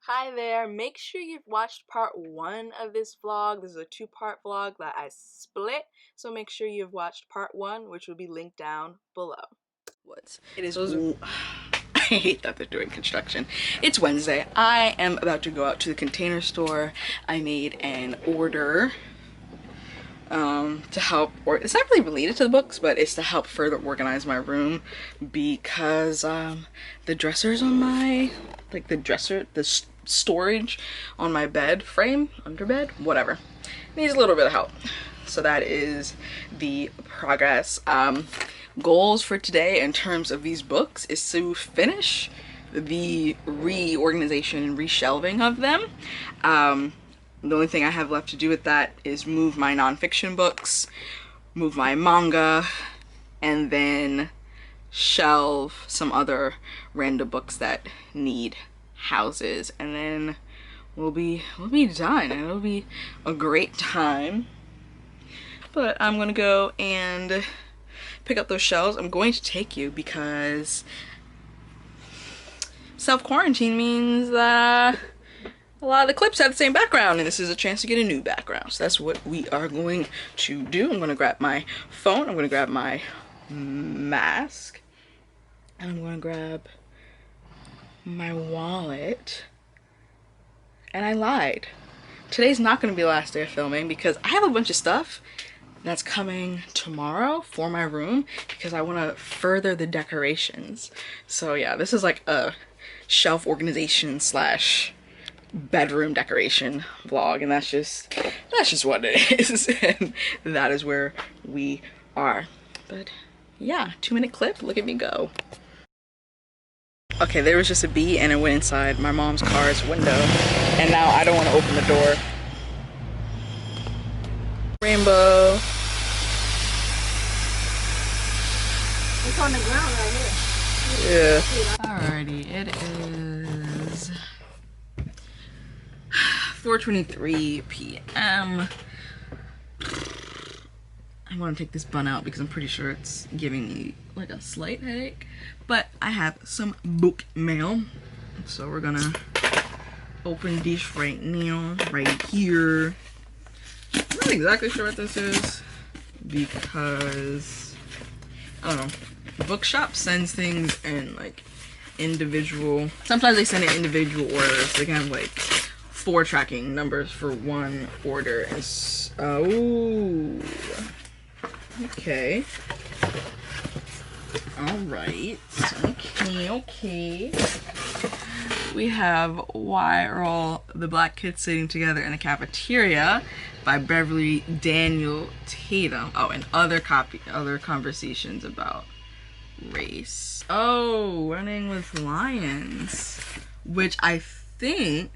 Hi there, make sure you've watched part 1 of this vlog. This is a 2-part vlog that I split, so make sure you've watched part 1, which will be linked down below. It is I hate that they're doing construction. It's Wednesday. I am about to go out to the Container Store. I made an order to help, or it's not really related to the books, but it's to help further organize my room because the dressers on my, like the storage on my bed frame, under bed, whatever, needs a little bit of help. So that is the progress. Goals for today in terms of these books is to finish the reorganization and reshelving of them. The only thing I have left to do with that is move my nonfiction books, move my manga, and then shelve some other random books that need houses, and then we'll be done, and it'll be a great time. But I'm gonna go and pick up those shelves. I'm going to take you because self-quarantine means that a lot of the clips have the same background, and this is a chance to get a new background. So that's what we are going to do. I'm going to grab my phone, I'm going to grab my mask, and I'm going to grab my wallet. And I lied. Today's not going to be the last day of filming because I have a bunch of stuff that's coming tomorrow for my room because I want to further the decorations. So yeah, this is like a shelf organization slash bedroom decoration vlog, and that's just what it is. And that is where we are. But yeah, 2-minute clip, look at me go. Okay, there was just a bee and it went inside my mom's car's window, and now I don't want to open the door. Rainbow. It's on the ground right here. Yeah. Alrighty, it is 4:23 p.m. I want to take this bun out because I'm pretty sure it's giving me like a slight headache. But I have some book mail, so we're gonna open this right now, right here. I'm not exactly sure what this is because I don't know. The bookshop sends things in like individual. Sometimes they send in individual orders. They can have like 4 tracking numbers for one order. And oh, okay. All right. Okay. We have Why Are All the Black Kids Sitting Together in the Cafeteria by Beverly Daniel Tatum. Oh, and other conversations about race. Oh, Running with Lions, which I think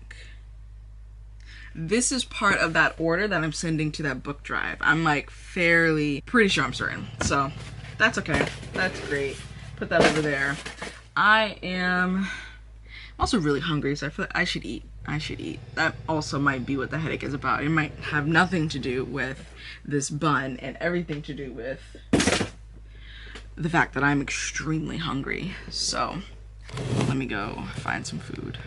this is part of that order that I'm sending to that book drive. I'm like pretty sure I'm certain. So that's okay. That's great. Put that over there. I'm also really hungry, so I feel like I should eat. That also might be what the headache is about. It might have nothing to do with this bun and everything to do with the fact that I'm extremely hungry. So let me go find some food.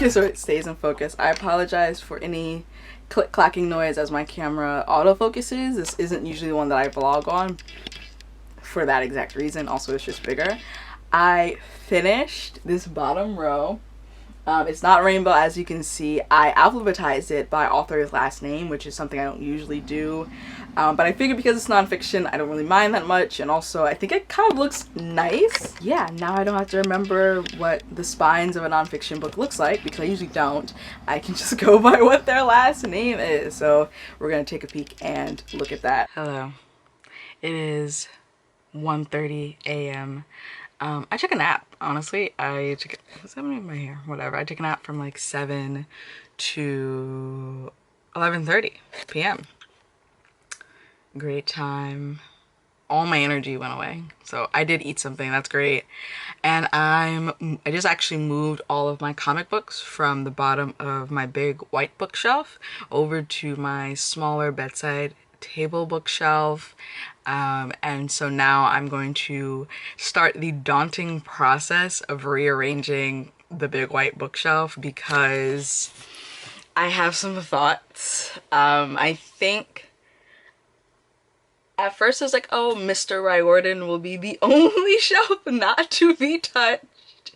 so it stays in focus. I apologize for any click-clacking noise as my camera autofocuses. This isn't usually the one that I vlog on for that exact reason. Also, it's just bigger. I finished this bottom row. It's not rainbow, as you can see. I alphabetized it by author's last name, which is something I don't usually do. But I figured because it's nonfiction, I don't really mind that much. And also, I think it kind of looks nice. Yeah, now I don't have to remember what the spines of a nonfiction book looks like, because I usually don't. I can just go by what their last name is. So we're going to take a peek and look at that. Hello. It is 1:30 a.m. I took a nap, honestly. What's happening with my hair? Whatever. I took a nap from like 7 to 11:30 p.m. Great time. All my energy went away. So I did eat something, that's great. And I just actually moved all of my comic books from the bottom of my big white bookshelf over to my smaller bedside table bookshelf. And so now I'm going to start the daunting process of rearranging the big white bookshelf because I have some thoughts. I think at first I was like, oh, Mr. Riordan will be the only shelf not to be touched.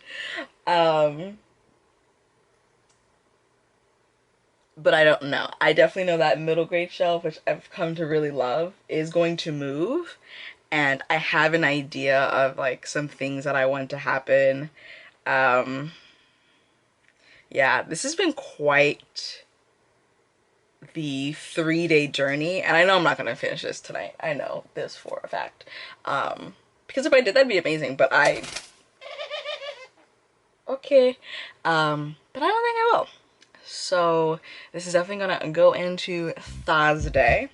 But I don't know. I definitely know that middle grade shelf, which I've come to really love, is going to move. And I have an idea of like some things that I want to happen. Yeah, this has been quite the 3-day journey. And I know I'm not going to finish this tonight. I know this for a fact. Because if I did, that'd be amazing. But okay. But I don't think I will. So this is definitely gonna go into Thursday.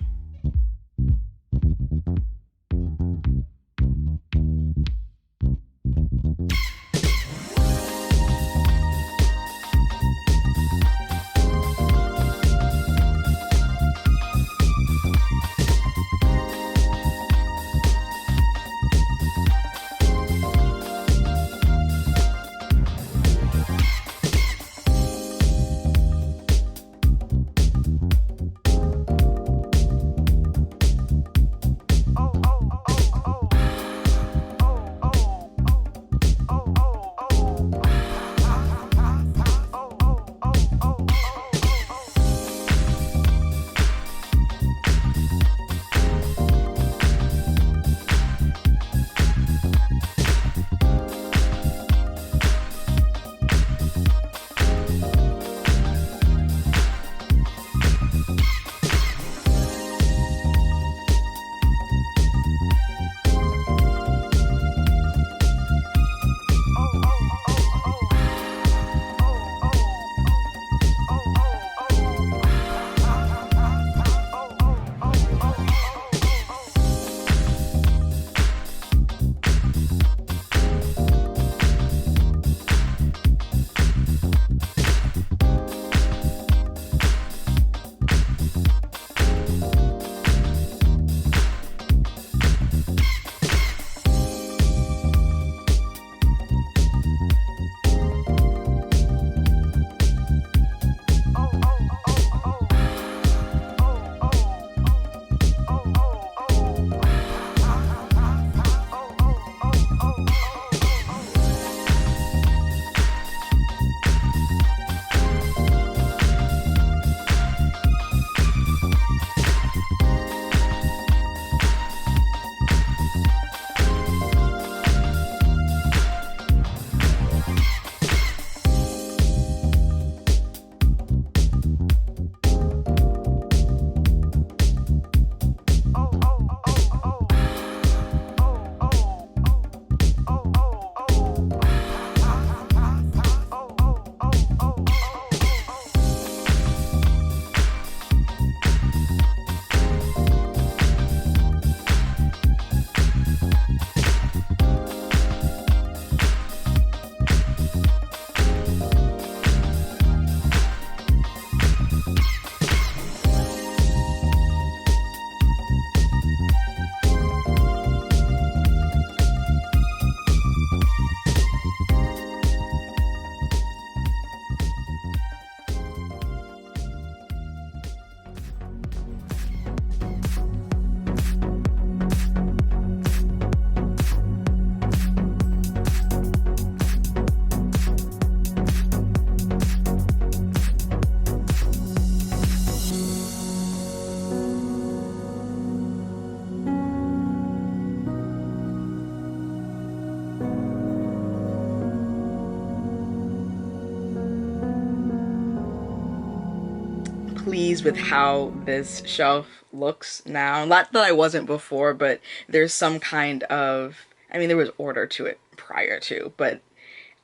pleased with how this shelf looks now. Not that I wasn't before, but there's some kind of, I mean, there was order to it prior to, but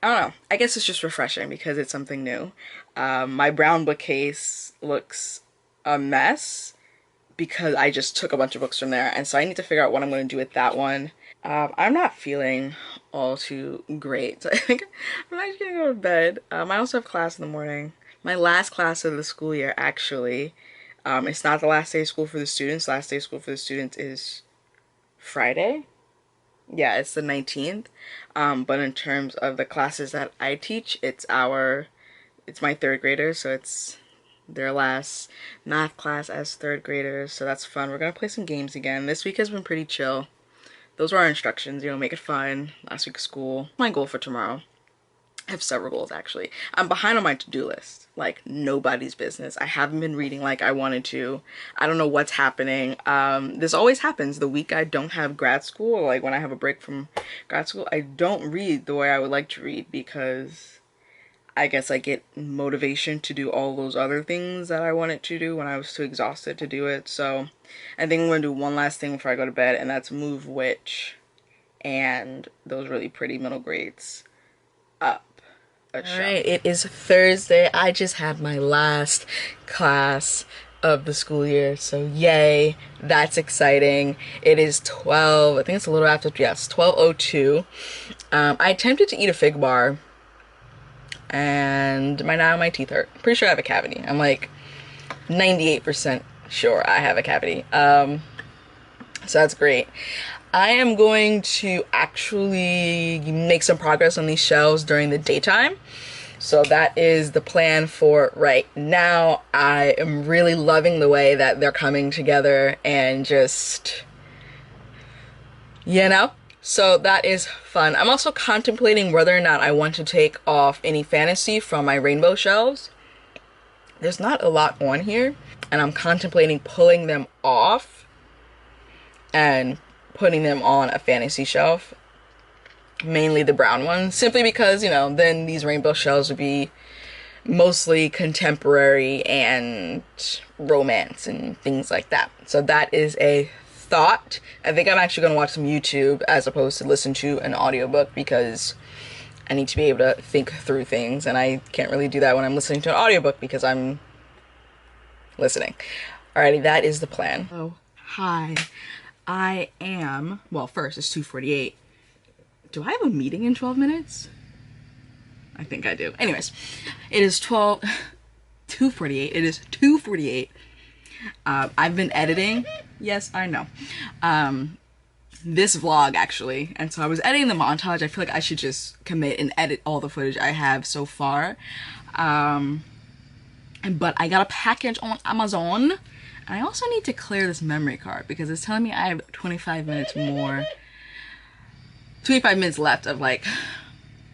I don't know. I guess it's just refreshing because it's something new. My brown bookcase looks a mess because I just took a bunch of books from there, and so I need to figure out what I'm going to do with that one. I'm not feeling all too great, so I think I'm actually gonna go to bed. I also have class in the morning. My last class of the school year, actually. It's not the last day of school for the students. Last day of school for the students is Friday. Yeah, it's the 19th. But in terms of the classes that I teach, it's my third graders, so it's their last math class as third graders, so that's fun. We're gonna play some games again. This week has been pretty chill. Those were our instructions, you know, make it fun. Last week of school. My goal for tomorrow. I have several goals, actually. I'm behind on my to-do list. Like, nobody's business. I haven't been reading like I wanted to. I don't know what's happening. This always happens. The week I don't have grad school, or like when I have a break from grad school, I don't read the way I would like to read because I guess I get motivation to do all those other things that I wanted to do when I was too exhausted to do it. So I think I'm going to do one last thing before I go to bed, and that's move Witch and those really pretty middle grades up a shelf. Alright, it is Thursday. I just had my last class of the school year, so yay, that's exciting. It is 12, I think it's a little after, yes, 12:02. I attempted to eat a fig bar, and now my teeth hurt. Pretty sure I have a cavity. I'm like 98% sure I have a cavity. So that's great. I am going to actually make some progress on these shelves during the daytime. So that is the plan for right now. I am really loving the way that they're coming together and just, you know? So that is fun. I'm also contemplating whether or not I want to take off any fantasy from my rainbow shelves. There's not a lot on here, and I'm contemplating pulling them off and putting them on a fantasy shelf, mainly the brown ones, simply because, you know, then these rainbow shelves would be mostly contemporary and romance and things like that. So that is a thought. I think I'm actually going to watch some YouTube as opposed to listen to an audiobook because I need to be able to think through things, and I can't really do that when I'm listening to an audiobook because I'm listening. Alrighty, that is the plan. Oh, hi. I am, well, first it's 2:48. Do I have a meeting in 12 minutes? I think I do. Anyways, it is 2:48. It is 2:48. I've been editing. Yes, I know. This vlog, actually. And so I was editing the montage. I feel like I should just commit and edit all the footage I have so far. But I got a package on Amazon. And I also need to clear this memory card because it's telling me I have 25 minutes left of like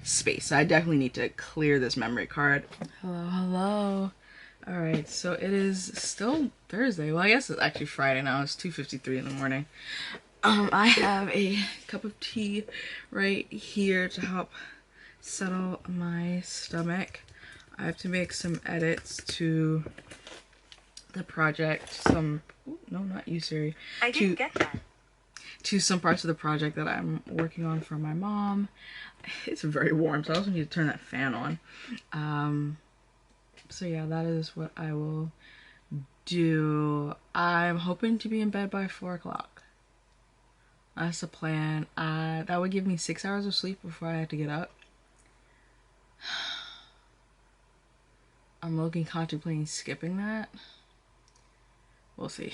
space. So I definitely need to clear this memory card. Hello, hello. Alright, so it is still Thursday. Well, I guess it's actually Friday now. It's 2:53 in the morning. I have a cup of tea right here to help settle my stomach. I have to make some edits to the project. No, not you, Siri. I didn't get that. To some parts of the project that I'm working on for my mom. It's very warm, so I also need to turn that fan on. So yeah, that is what I will do. I'm hoping to be in bed by 4 o'clock. That's the plan. That would give me 6 hours of sleep before I have to get up. I'm contemplating skipping that. We'll see.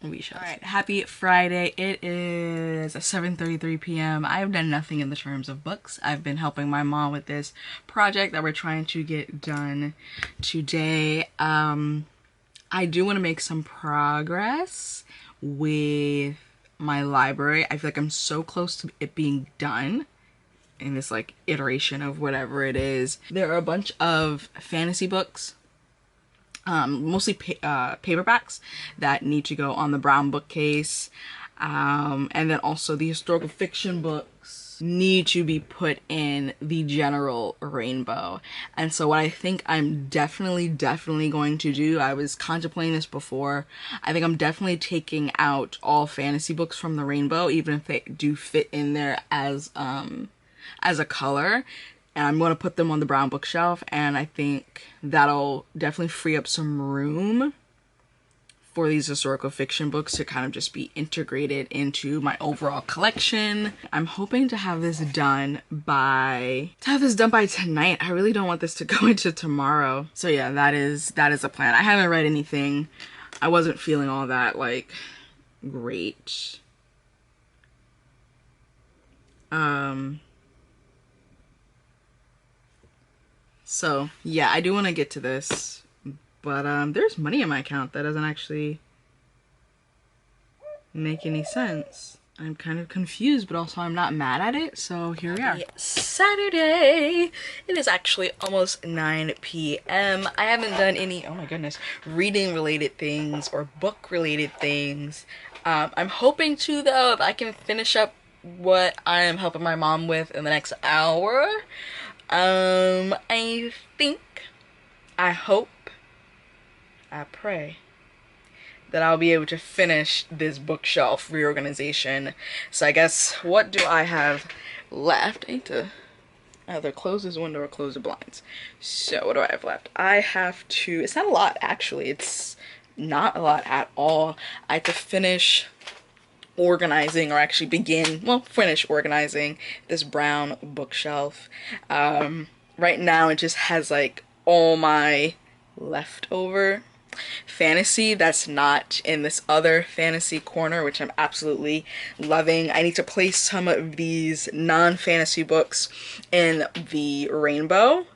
We shall. Alright, happy Friday. It is 7:33 p.m. I have done nothing in the terms of books. I've been helping my mom with this project that we're trying to get done today. I do want to make some progress with my library. I feel like I'm so close to it being done in this like iteration of whatever it is. There are a bunch of fantasy books, mostly paperbacks that need to go on the brown bookcase, and then also the historical fiction books need to be put in the general rainbow. And so what I think I'm definitely going to do, I was contemplating this before, I think I'm definitely taking out all fantasy books from the rainbow, even if they do fit in there as a color, and I'm going to put them on the brown bookshelf, and I think that'll definitely free up some room for these historical fiction books to kind of just be integrated into my overall collection. I'm hoping to have this done by tonight. I really don't want this to go into tomorrow. So yeah, that is a plan. I haven't read anything. I wasn't feeling all that like great. So yeah, I do want to get to this. But there's money in my account that doesn't actually make any sense. I'm kind of confused, but also I'm not mad at it, so here we are. Saturday! It is actually almost 9 p.m. I haven't done any, oh my goodness, reading related things or book related things. I'm hoping to, though, if I can finish up what I am helping my mom with in the next hour. I think, I hope, I pray that I'll be able to finish this bookshelf reorganization. So I guess, what do I have left? I need to either close this window or close the blinds. So what do I have left? I have to, it's not a lot actually, it's not a lot at all. I have to finish organizing, or actually finish organizing this brown bookshelf. Right now it just has like all my leftover fantasy that's not in this other fantasy corner, which I'm absolutely loving. I need to place some of these non-fantasy books in the rainbow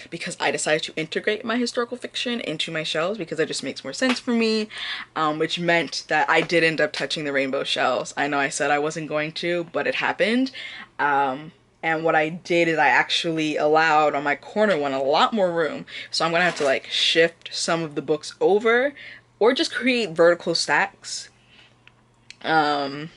because I decided to integrate my historical fiction into my shelves because it just makes more sense for me, which meant that I did end up touching the rainbow shelves. I know I said I wasn't going to, but it happened. And what I did is I actually allowed on my corner one a lot more room. So I'm gonna have to like shift some of the books over or just create vertical stacks. And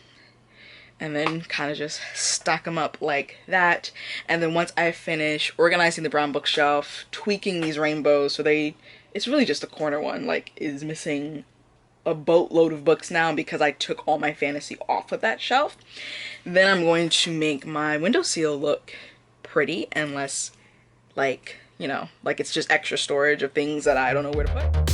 then kind of just stack them up like that. And then once I finish organizing the brown bookshelf, tweaking these rainbows so it's really just the corner one, like is missing a boatload of books now because I took all my fantasy off of that shelf. Then I'm going to make my windowsill look pretty and less like, you know, like it's just extra storage of things that I don't know where to put.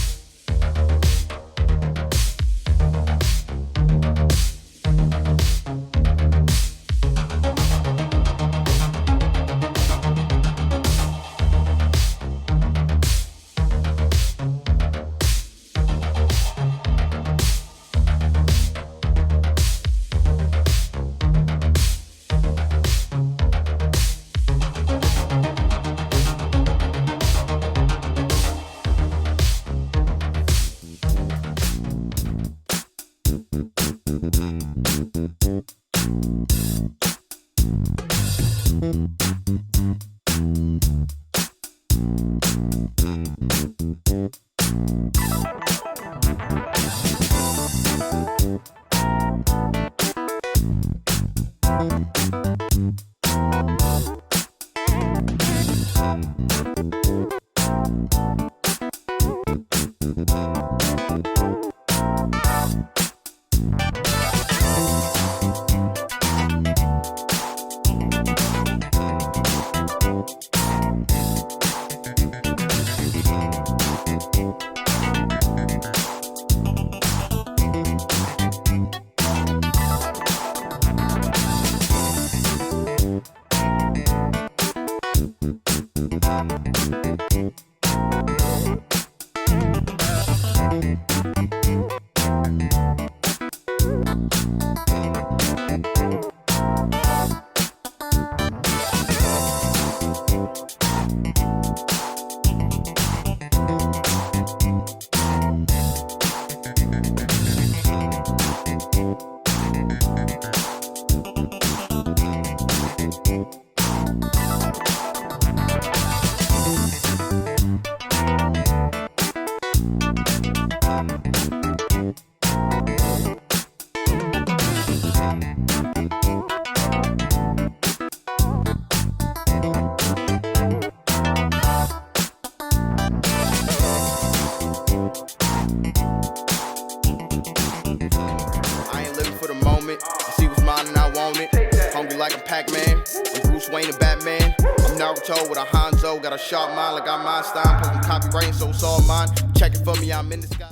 Pac-Man. I'm Bruce Wayne and Batman. I'm Naruto with a Hanzo. Got a sharp mind like I'm Einstein. Put some copyright so it's all mine. Check it for me, I'm in the sky.